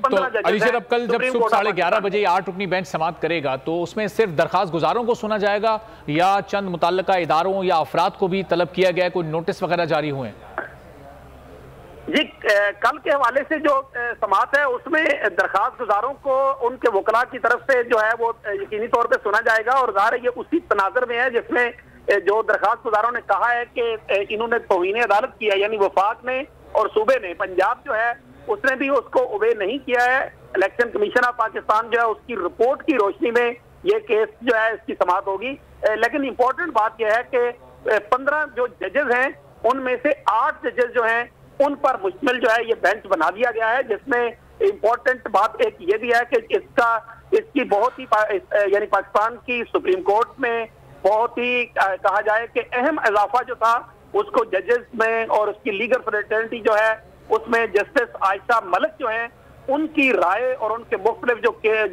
15 जजेस। अली सर, अब कल जब सुबह 11:30 बजे 8 रुकनी बेंच समाअत करेगा तो उसमें सिर्फ दरखास्त गुजारों को सुना जाएगा या चंद मुतल्लिका इदारों या अफराद को भी तलब किया गया है, कोई नोटिस वगैरह जारी हुए? जी, कल के हवाले से जो समाअत है उसमें दरखास्त गुजारों को उनके वकला की तरफ से जो है वो यकीनी तौर पे सुना जाएगा, और ज़ाहिर है ये उसी तनाज़ुर में है जिसमें जो दरखास्त गुजारों ने कहा है कि इन्होंने तौहीन अदालत किया, यानी वफाक ने और सूबे ने, पंजाब जो है उसने भी उसको ओबे नहीं किया है। इलेक्शन कमीशन ऑफ पाकिस्तान जो है उसकी रिपोर्ट की रोशनी में ये केस जो है इसकी समाअत होगी। लेकिन इम्पोर्टेंट बात यह है कि 15 जो जजेस हैं उनमें से 8 जजेस जो हैं उन पर मुश्तमिल जो है ये बेंच बना दिया गया है, जिसमें इम्पोर्टेंट बात एक ये भी है कि इसकी बहुत ही यानी पाकिस्तान की सुप्रीम कोर्ट में बहुत ही कहा जाए कि अहम इजाफा जो था उसको जजेस में और उसकी लीगल फ्रेटर्निटी जो है उसमें जस्टिस आयशा मलिक जो है उनकी राय और उनके मुख्तलिफ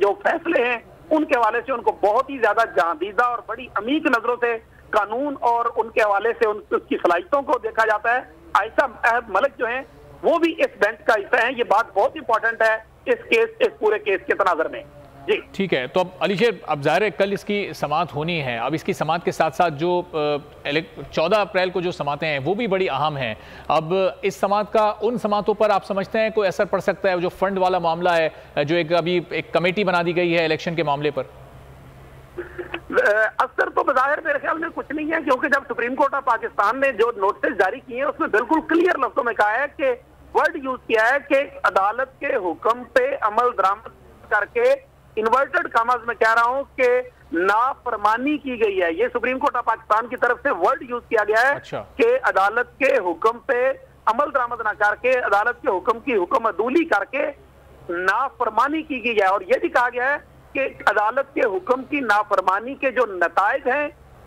जो फैसले हैं उनके हवाले से उनको बहुत ही ज्यादा जहांदीदा और बड़ी अमीक नजरों से कानून और उनके हवाले से उसकी सलाहियतों को देखा जाता है। आयशा मलिक जो है वो भी इस बेंच का हिस्सा है। ये बात बहुत इंपॉर्टेंट है इस पूरे केस के तनाज़ुर में। जी ठीक है, तो अब अली शेर, अब जाहिर है कल इसकी समाअत होनी है। अब इसकी समाअत के साथ साथ जो 14 अप्रैल को जो समाअतें हैं वो भी बड़ी अहम हैं। अब इस समाअत का उन समाअतों पर आप समझते हैं कोई असर पड़ सकता है? जो फंड वाला मामला है, जो अभी एक कमेटी बना दी गई है इलेक्शन के मामले पर, असर तो बज़ाहिर मेरे ख्याल में कुछ नहीं है, क्योंकि जब सुप्रीम कोर्ट ऑफ पाकिस्तान ने जो नोटिस जारी किए हैं उसमें बिल्कुल क्लियर लफ्जों में कहा है कि वर्ड यूज किया है कि अदालत के हुक्म पे अमल दरामद करके, इन्वर्टेड कॉमर्स में कह रहा हूं कि नाफरमानी की गई है। ये सुप्रीम कोर्ट ऑफ पाकिस्तान की तरफ से वर्ड यूज किया गया है कि अदालत के हुक्म पे अमल दरामद ना करके, अदालत के हुक्म की हुक्म अदूली करके नाफरमानी की गई है। और ये भी कहा गया है कि अदालत के हुक्म की नाफरमानी के जो नताइज हैं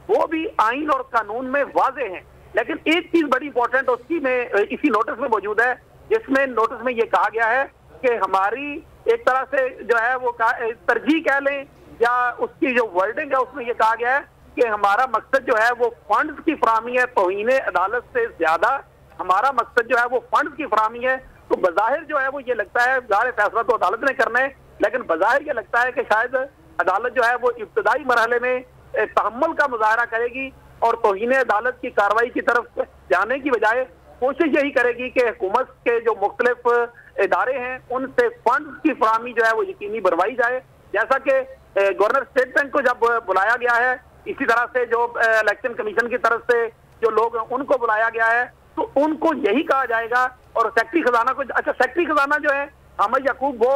वो भी आइन और कानून में वाजे हैं। लेकिन एक चीज बड़ी इंपॉर्टेंट उसकी में इसी नोटिस में मौजूद है, जिसमें नोटिस में ये कहा गया है कि हमारी एक तरह से जो है वो तरजीह कह लें या उसकी जो वर्डिंग है उसमें ये कहा गया है कि हमारा मकसद जो है वो फंड्स की फराहमी है, तौहीन अदालत से ज्यादा हमारा मकसद जो है वो फंड्स की फराहमी है। तो बज़ाहिर जो है वो ये लगता है, ज़ाहिर फैसला तो अदालत ने करना है, लेकिन बज़ाहिर ये लगता है कि शायद अदालत जो है वो इब्तदाई मरहले में तहम्मुल का मुजाहरा करेगी और तौहीन अदालत की कार्रवाई की तरफ जाने की बजाय कोशिश यही करेगी कि हुकूमत के जो मुख्तलिफ इदारे हैं उनसे फंड की फराहमी जो है वो यकीनी बनवाई जाए। जैसा कि गवर्नर स्टेट बैंक को जब बुलाया गया है, इसी तरह से जो इलेक्शन कमीशन की तरफ से जो लोग उनको बुलाया गया है तो उनको यही कहा जाएगा। और सेक्रेटरी खजाना को, अच्छा सेक्रेटरी खजाना जो है अहमद याकूब वो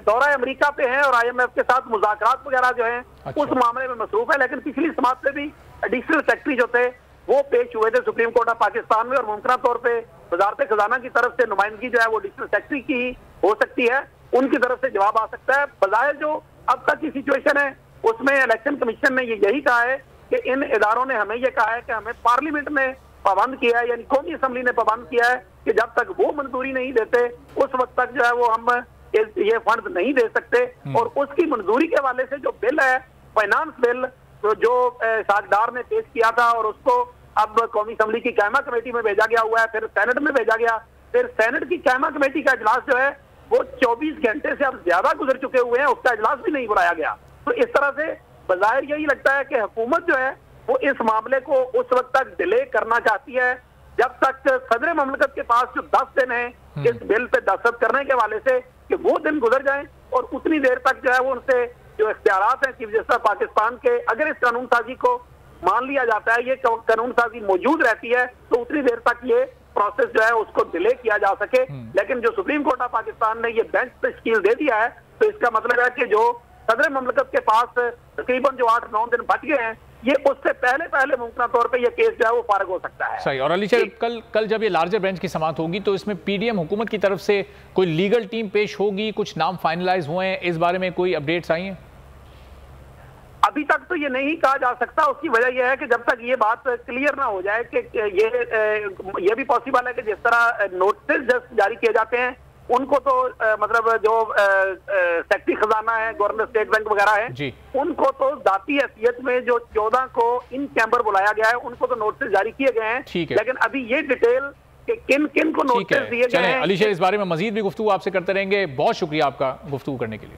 दौरा अमेरिका पे है और IMF के साथ मुज़ाकरात वगैरह जो है उस मामले में मसरूफ है। लेकिन पिछली समाअत में भी एडिशनल सेक्रेटरी जो थे वो पेश हुए थे सुप्रीम कोर्ट ऑफ पाकिस्तान में, और मुमकिन तौर पे वजारत खजाना की तरफ से नुमाइंदगी जो है वो एडिशनल सेक्रेटरी की हो सकती है, उनकी तरफ से जवाब आ सकता है। बज़ाहिर जो अब तक की सिचुएशन है उसमें इलेक्शन कमीशन ने यही कहा है कि इन इदारों ने हमें यह कहा है कि हमें पार्लियामेंट ने पाबंद किया है, यानी कौमी असम्बली ने पाबंद किया है कि जब तक वो मंजूरी नहीं देते उस वक्त तक जो है वो हम ये फंड नहीं दे सकते। और उसकी मंजूरी के हवाले से जो बिल है, फाइनेंस बिल, तो जो साझेदार ने पेश किया था और उसको अब कौमी असम्बली की कायमा कमेटी में भेजा गया हुआ है, फिर सेनेट में भेजा गया, फिर सेनेट की कायमा कमेटी का इजलास जो है वो 24 घंटे से अब ज्यादा गुजर चुके हुए हैं, उसका इजलास भी नहीं बुलाया गया। तो इस तरह से बज़ाहिर यही लगता है कि हुकूमत जो है वो इस मामले को उस वक्त तक डिले करना चाहती है जब तक सदर ममलकत के पास जो 10 दिन है इस बिल पे दस्तखत करने के हवाले से कि वो दिन गुजर जाएं, और उतनी देर तक जो है वो उनसे जो इख्तियारात हैं चीफ जस्टिस पाकिस्तान के, अगर इस कानून साजी को मान लिया जाता है, ये कानून साजी मौजूद रहती है, तो उतनी देर तक ये प्रोसेस जो है उसको डिले किया जा सके। लेकिन जो सुप्रीम कोर्ट ऑफ पाकिस्तान ने ये बेंच तश्कील दे दिया है, तो इसका मतलब है कि जो सदर ममलकत के पास तकरीबन जो 8-9 दिन बच गए हैं, ये उससे पहले मुमकिन तौर पे ये केस जो है वो फारग हो सकता है। सही। और अली शेर, कल जब ये लार्जर बेंच की समाअत होगी तो इसमें PDM हुकूमत की तरफ से कोई लीगल टीम पेश होगी, कुछ नाम फाइनलाइज हुए हैं, इस बारे में कोई अपडेट्स आई हैं? अभी तक तो ये नहीं कहा जा सकता। उसकी वजह यह है कि जब तक ये बात क्लियर ना हो जाए कि ये भी पॉसिबल है कि जिस तरह नोटिस जारी किए जाते हैं उनको तो मतलब जो सेक्रेटरी खजाना है, गवर्नर स्टेट बैंक वगैरह है, उनको तो जाती हैसियत में जो 14 को इन चैम्बर बुलाया गया है उनको तो नोटिस जारी किए गए हैं। लेकिन अभी ये डिटेल कि किन किन को नोटिस दिए गए हैं। अली शेर, इस बारे में मजीद भी गुफ्तगू आपसे करते रहेंगे। बहुत शुक्रिया आपका गुफ्तगू करने के लिए।